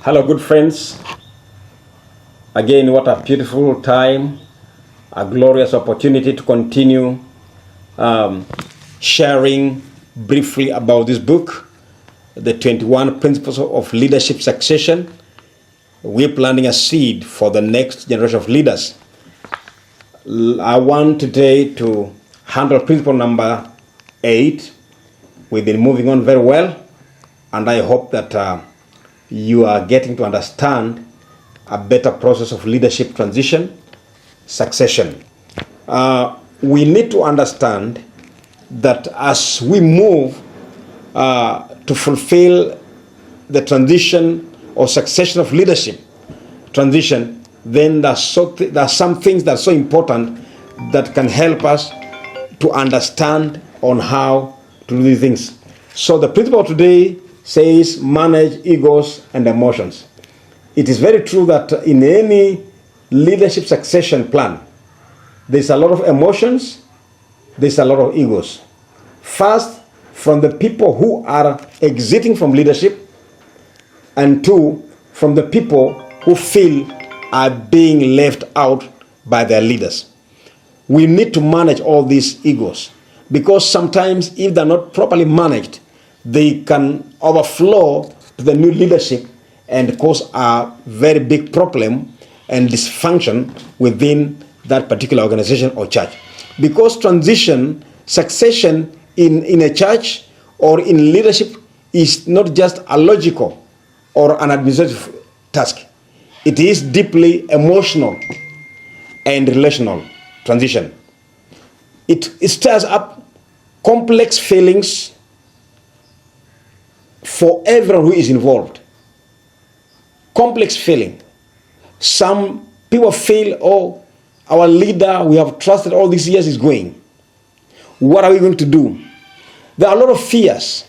Hello, good friends. Again, what a beautiful time, a glorious opportunity to continue sharing briefly about this book, The 21 Principles of Leadership Succession. We're planting a seed for the next generation of leaders. I want today to handle principle number 8. We've been moving on very well, and I hope that you are getting to understand a better process of leadership transition, succession. We need to understand that as we move to fulfill the transition or succession of leadership transition, then there are some things that are so important that can help us to understand on how to do these things. So the principle today says manage egos and emotions. It is very true that in any leadership succession plan, there's a lot of emotions, there's a lot of egos. First, from the people who are exiting from leadership, and two, from the people who feel are being left out by their leaders. We need to manage all these egos, because sometimes if they're not properly managed, they can overflow to the new leadership and cause a very big problem and dysfunction within that particular organization or church. Because succession in a church or in leadership is not just a logical or an administrative task. It is deeply emotional and relational transition. It stirs up complex feelings for everyone who is involved. Complex feeling. Some people feel, oh, our leader we have trusted all these years is going. What are we going to do? There are a lot of fears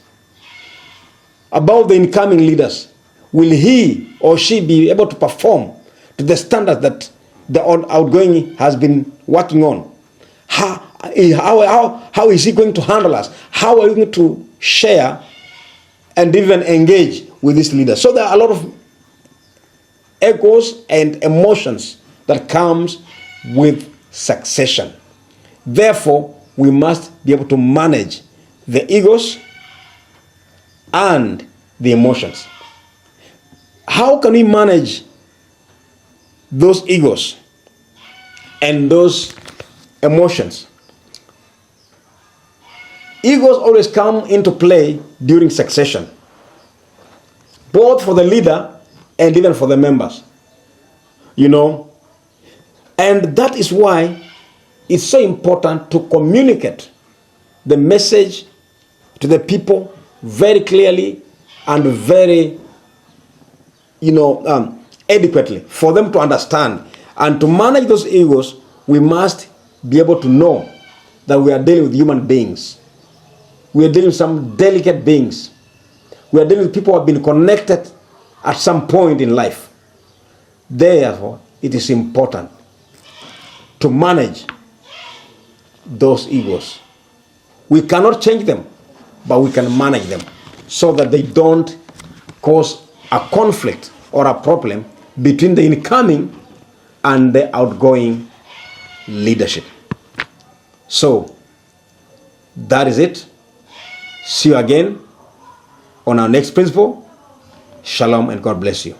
about the incoming leaders. Will he or she be able to perform to the standard that the outgoing has been working on? How is he going to handle us? How are we going to share and even engage with this leader? So there are a lot of egos and emotions that comes with succession. Therefore, we must be able to manage the egos and the emotions. How can we manage those egos and those emotions? Egos always come into play during succession, both for the leader and even for the members. And that is why it's so important to communicate the message to the people very clearly and very adequately for them to understand. And to manage those egos, we must be able to know that we are dealing with human beings. We are dealing with some delicate beings. We are dealing with people who have been connected at some point in life. Therefore, it is important to manage those egos. We cannot change them, but we can manage them so that they don't cause a conflict or a problem between the incoming and the outgoing leadership. So, that is it. See you again on our next principle. Shalom and God bless you.